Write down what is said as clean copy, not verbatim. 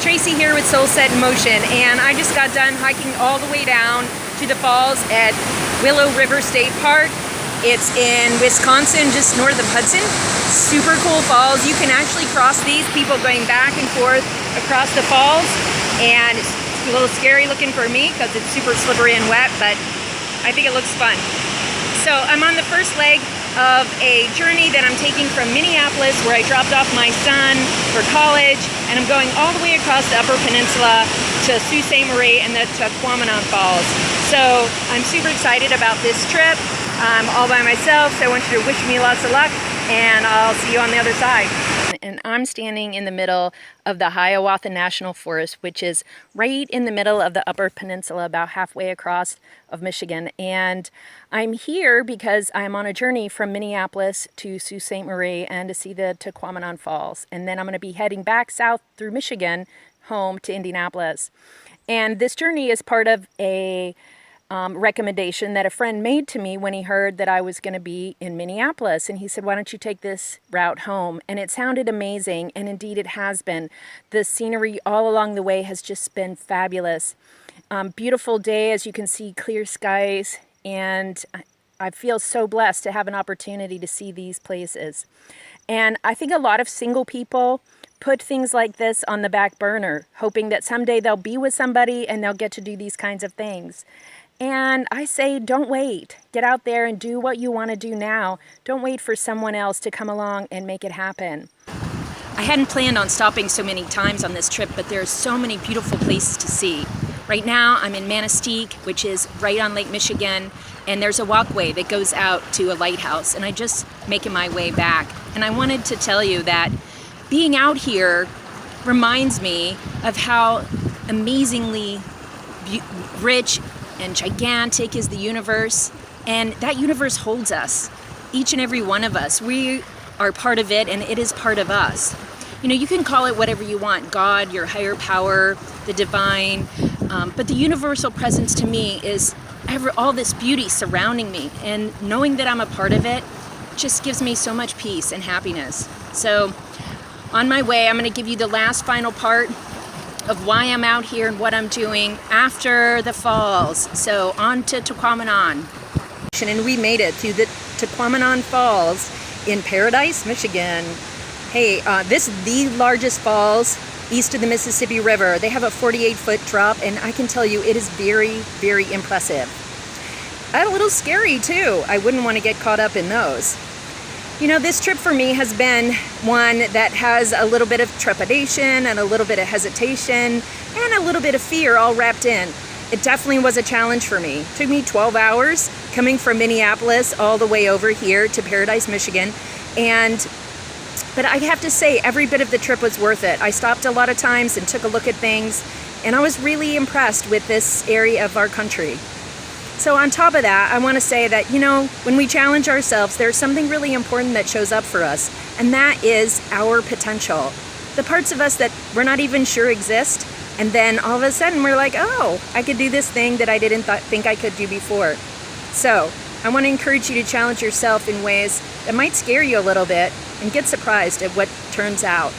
Tracy here with Soul Set in Motion, and I just got done hiking all the way down to the falls at Willow River State Park. It's in Wisconsin, just north of Hudson. Super cool falls. You can actually cross these, people going back and forth across the falls, and it's a little scary looking for me because it's super slippery and wet, but I think it looks fun. So I'm on the first leg of a journey that I'm taking from Minneapolis, where I dropped off my son for college, and I'm going all the way across the Upper Peninsula to Sault Ste. Marie and the Tahquamenon Falls. So I'm super excited about this trip. I'm all by myself, so I want you to wish me lots of luck, and I'll see you on the other side. And I'm standing in the middle of the Hiawatha National Forest, which is right in the middle of the Upper Peninsula, about halfway across of Michigan. And I'm here because I'm on a journey from Minneapolis to Sault Ste. Marie and to see the Tahquamenon Falls. And then I'm going to be heading back south through Michigan, home to Indianapolis. And this journey is part of a recommendation that a friend made to me when he heard that I was going to be in Minneapolis, and he said, why don't you take this route home? And it sounded amazing, and indeed it has been. The scenery all along the way has just been fabulous. Beautiful day, as you can see, clear skies, and I feel so blessed to have an opportunity to see these places. And I think a lot of single people put things like this on the back burner, hoping that someday they'll be with somebody and they'll get to do these kinds of things. And I say, don't wait. Get out there and do what you want to do now. Don't wait for someone else to come along and make it happen. I hadn't planned on stopping so many times on this trip, but there are so many beautiful places to see. Right now, I'm in Manistee, which is right on Lake Michigan, and there's a walkway that goes out to a lighthouse, and I just making my way back. And I wanted to tell you that being out here reminds me of how amazingly rich and gigantic is the universe, and that universe holds us, each and every one of us. We are part of it, and it is part of us. You know, you can call it whatever you want, God, your higher power, the divine, but the universal presence to me is all this beauty surrounding me, and knowing that I'm a part of it just gives me so much peace and happiness. So on my way, I'm going to give you the last final part of why I'm out here and what I'm doing after the falls. So on to Tahquamenon. And we made it to the Tahquamenon Falls in Paradise, Michigan. Hey, this is the largest falls east of the Mississippi River. They have a 48-foot drop, and I can tell you it is very, very impressive. A little scary too. I wouldn't want to get caught up in those. You know, this trip for me has been one that has a little bit of trepidation and a little bit of hesitation and a little bit of fear all wrapped in. It definitely was a challenge for me. It took me 12 hours coming from Minneapolis all the way over here to Paradise, Michigan. But I have to say, every bit of the trip was worth it. I stopped a lot of times and took a look at things, and I was really impressed with this area of our country. So on top of that, I want to say that, you know, when we challenge ourselves, there's something really important that shows up for us, and that is our potential. The parts of us that we're not even sure exist, and then all of a sudden we're like, oh, I could do this thing that I didn't think I could do before. So I want to encourage you to challenge yourself in ways that might scare you a little bit and get surprised at what turns out.